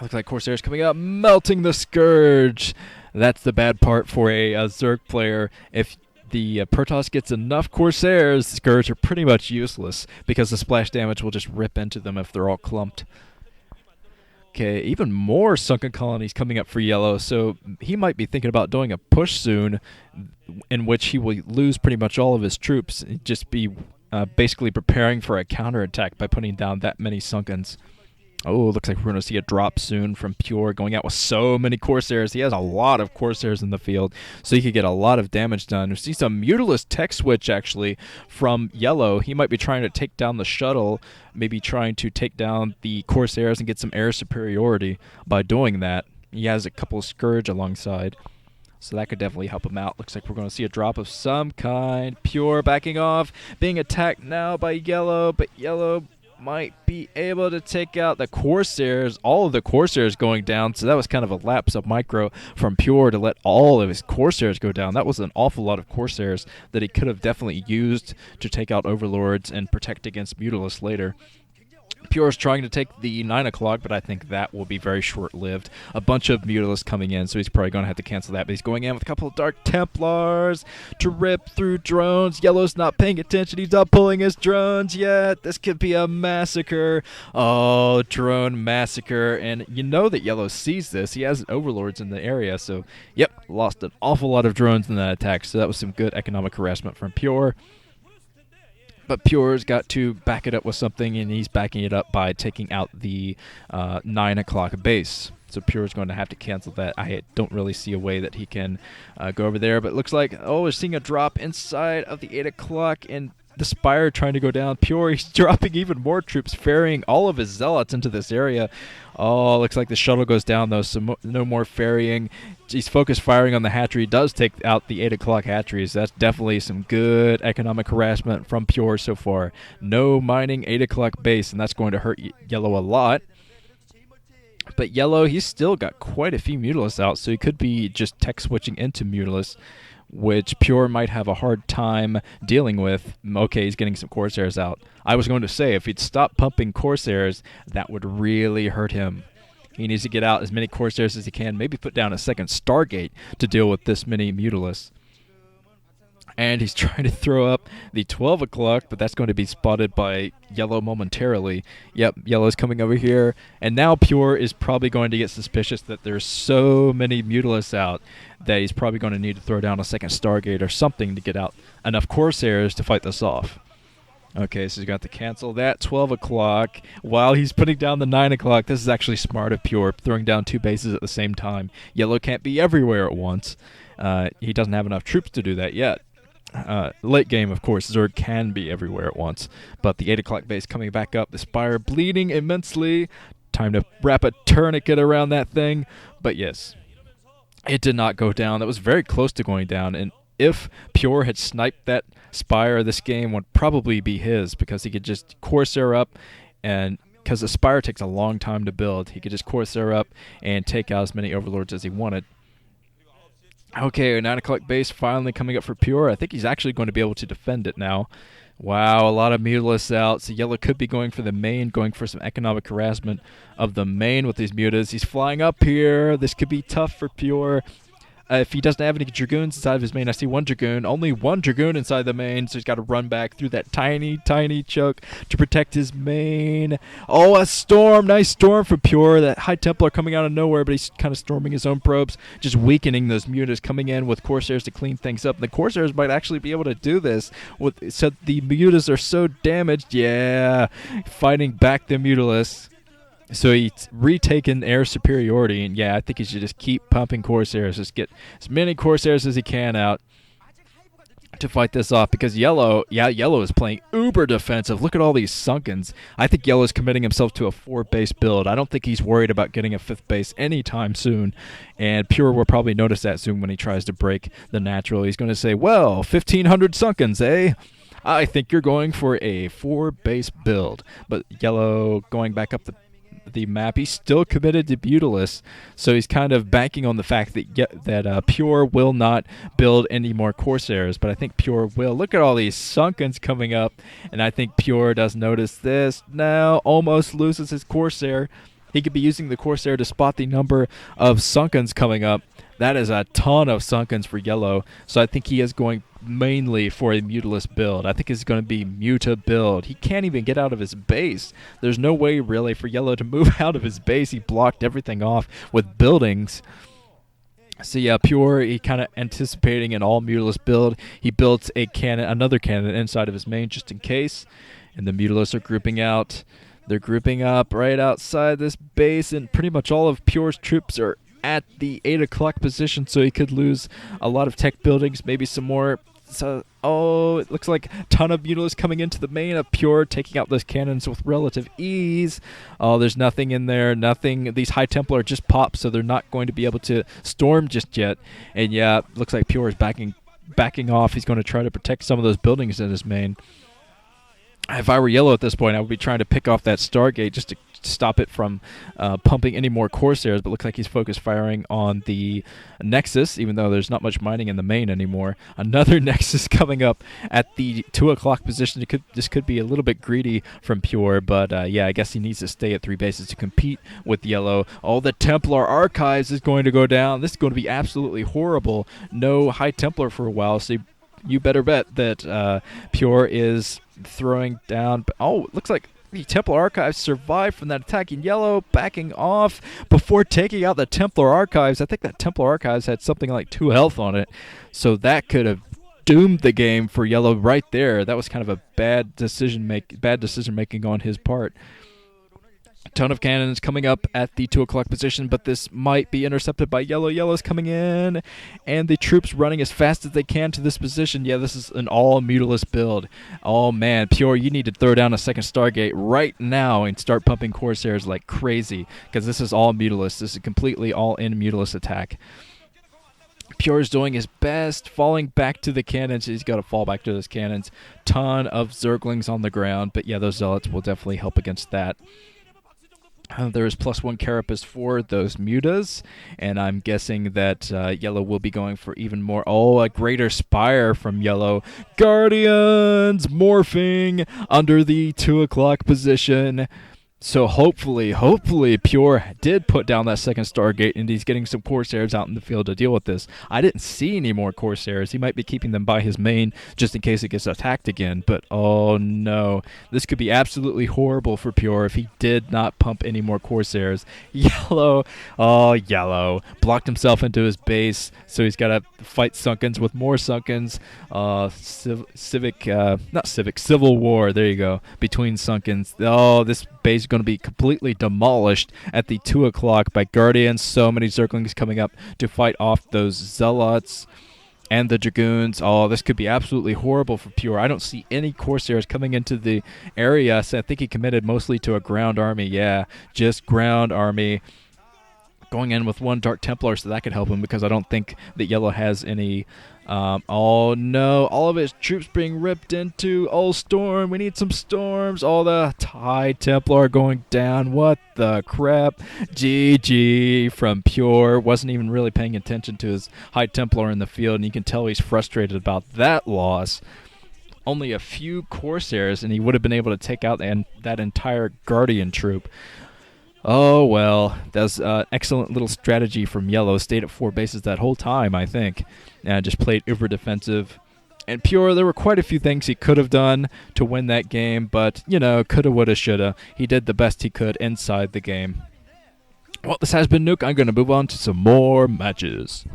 Looks like Corsair's coming up, melting the Scourge. That's the bad part for a Zerg player. If the Protoss gets enough Corsairs, Scourge are pretty much useless because the splash damage will just rip into them if they're all clumped. Okay, even more sunken colonies coming up for YellOw, so he might be thinking about doing a push soon in which he will lose pretty much all of his troops and just be basically preparing for a counterattack by putting down that many sunkens. Oh, looks like we're going to see a drop soon from Pure, going out with so many Corsairs. He has a lot of Corsairs in the field, so he could get a lot of damage done. We see some Mutilus tech switch, actually, from YellOw. He might be trying to take down the shuttle, maybe trying to take down the Corsairs and get some air superiority by doing that. He has a couple of Scourge alongside, so that could definitely help him out. Looks like we're going to see a drop of some kind. Pure backing off, being attacked now by YellOw, but YellOw might be able to take out the Corsairs, all of the Corsairs going down, so that was kind of a lapse of micro from Pure to let all of his Corsairs go down. That was an awful lot of Corsairs that he could have definitely used to take out Overlords and protect against Mutilus later. Pure is trying to take the 9 o'clock, but I think that will be very short-lived. A bunch of Mutilus coming in, so he's probably going to have to cancel that. But he's going in with a couple of Dark Templars to rip through drones. YellOw's not paying attention. He's not pulling his drones yet. This could be a massacre. Oh, drone massacre. And you know that YellOw sees this. He has Overlords in the area, so yep, lost an awful lot of drones in that attack. So that was some good economic harassment from Pure. But Pure's got to back it up with something, and he's backing it up by taking out the 9 o'clock base. So Pure's going to have to cancel that. I don't really see a way that he can go over there. But it looks like, oh, we're seeing a drop inside of the 8 o'clock, and the Spire trying to go down. Pure, he's dropping even more troops, ferrying all of his Zealots into this area. Oh, looks like the shuttle goes down, though, so no more ferrying. He's focused firing on the hatchery. He does take out the 8 o'clock hatcheries. That's definitely some good economic harassment from Pure so far. No mining 8 o'clock base, and that's going to hurt YellOw a lot. But YellOw, he's still got quite a few Mutilus out, so he could be just tech switching into Mutilus, which Pure might have a hard time dealing with. Okay, he's getting some Corsairs out. I was going to say, if he'd stop pumping Corsairs, that would really hurt him. He needs to get out as many Corsairs as he can, maybe put down a second Stargate to deal with this many Mutilus. And he's trying to throw up the 12 o'clock, but that's going to be spotted by YellOw momentarily. Yep, YellOw's coming over here, and now Pure is probably going to get suspicious that there's so many Mutilus out that he's probably going to need to throw down a second Stargate or something to get out enough Corsairs to fight this off. Okay, so he's got to cancel that 12 o'clock while he's putting down the 9 o'clock. This is actually smart of Pure, throwing down two bases at the same time. YellOw can't be everywhere at once. He doesn't have enough troops to do that yet. Late game, of course, Zerg can be everywhere at once, but the 8 o'clock base coming back up, the Spire bleeding immensely. Time to wrap a tourniquet around that thing, but yes, it did not go down. That was very close to going down, and if Pure had sniped that Spire, this game would probably be his, because he could just Corsair up, and because the Spire takes a long time to build, he could just Corsair up and take out as many Overlords as he wanted. Okay, 9 o'clock base finally coming up for Pure. I think he's actually going to be able to defend it now. Wow, a lot of Mutilus out. So YellOw could be going for the main, going for some economic harassment of the main with these Mutas. He's flying up here. This could be tough for Pure. If he doesn't have any Dragoons inside of his main, I see one Dragoon. Only one Dragoon inside the main, so he's got to run back through that tiny, tiny choke to protect his main. Oh, a storm! Nice storm for Pure. That High Templar coming out of nowhere, but he's kind of storming his own probes, just weakening those Mutas, coming in with Corsairs to clean things up. And the Corsairs might actually be able to do this. So the Mutas are so damaged. Yeah, fighting back the Mutilus. So he's retaken air superiority, and yeah, I think he should just keep pumping Corsairs. Just get as many Corsairs as he can out to fight this off, because YellOw is playing uber defensive. Look at all these sunkens. I think YellOw is committing himself to a 4-base build. I don't think he's worried about getting a 5th base anytime soon, and Pure will probably notice that soon when he tries to break the natural. He's going to say, well, 1,500 sunkens, eh? I think you're going for a 4-base build. But YellOw going back up the map, he's still committed to Mutilus, so he's kind of banking on the fact that Pure will not build any more Corsairs, but I think Pure will. Look at all these sunkens coming up, and I think Pure does notice this now, almost loses his Corsair. He could be using the Corsair to spot the number of Sunkens coming up. That is a ton of Sunkens for YellOw, so I think he is going mainly for a Mutalist build. I think it's going to be Muta build. He can't even get out of his base. There's no way really for YellOw to move out of his base. He blocked everything off with buildings. So yeah, Pure, he kind of anticipating an all Mutalist build. He built a cannon, another cannon inside of his main just in case, and the Mutalists are grouping out. They're grouping up right outside this base, and pretty much all of Pure's troops are at the 8 o'clock position, so he could lose a lot of tech buildings, maybe some more. So, oh, it looks like a ton of Mutalists coming into the main of Pure, taking out those cannons with relative ease. Oh, there's nothing in there, nothing. These High Templar just popped, so they're not going to be able to storm just yet. And yeah, looks like Pure is backing off. He's going to try to protect some of those buildings in his main. If I were YellOw at this point, I would be trying to pick off that Stargate just to stop it from pumping any more Corsairs, but looks like he's focused firing on the Nexus, even though there's not much mining in the main anymore. Another Nexus coming up at the 2 o'clock position. This could be a little bit greedy from Pure, but yeah, I guess he needs to stay at 3 bases to compete with YellOw. Oh, the Templar Archives is going to go down. This is going to be absolutely horrible. No High Templar for a while, so you better bet that Pure is throwing down. Oh, it looks like the Templar Archives survived from that attack in YellOw, backing off before taking out the Templar Archives. I think that Templar Archives had something like 2 health on it, so that could have doomed the game for YellOw right there. That was kind of a bad decision making on his part. A ton of cannons coming up at the 2 o'clock position, but this might be intercepted by YellOw. YellOw's coming in, and the troops running as fast as they can to this position. Yeah, this is an all-Mutalist build. Oh, man, Pure, you need to throw down a second Stargate right now and start pumping Corsairs like crazy, because this is all Mutalist. This is a completely all-in Mutalist attack. Pure's doing his best, falling back to the cannons. He's got to fall back to those cannons. Ton of Zerglings on the ground, but yeah, those Zealots will definitely help against that. There is +1 Carapace for those Mutas, and I'm guessing that YellOw will be going for even more. Oh, a Greater Spire from YellOw. Guardians morphing under the 2 o'clock position. So hopefully Pure did put down that second Stargate, and he's getting some Corsairs out in the field to deal with this. I didn't see any more Corsairs. He might be keeping them by his main just in case it gets attacked again. But oh no, this could be absolutely horrible for Pure if he did not pump any more Corsairs. YellOw blocked himself into his base, so he's got to fight Sunkens with more Sunkens. Civil War. There you go. Between Sunkens. Oh, this base is going to be completely demolished at the 2 o'clock by Guardians. So many Zerglings coming up to fight off those Zealots and the Dragoons. Oh, this could be absolutely horrible for Pure. I don't see any Corsairs coming into the area, so I think he committed mostly to a ground army. Yeah, just ground army. Going in with 1 Dark Templar, so that could help him, because I don't think that YellOw has any. Oh no, all of his troops being ripped into. Oh, storm, we need some storms. All the High Templar are going down. What the crap? GG from Pure. Wasn't even really paying attention to his High Templar in the field, and you can tell he's frustrated about that loss. Only a few Corsairs, and he would have been able to take out that entire Guardian troop. Oh, well, that's an excellent little strategy from YellOw. Stayed at 4 bases that whole time, I think, and just played uber defensive. And Pure, there were quite a few things he could have done to win that game, but, you know, coulda, woulda, shoulda. He did the best he could inside the game. Well, this has been Nuke. I'm going to move on to some more matches.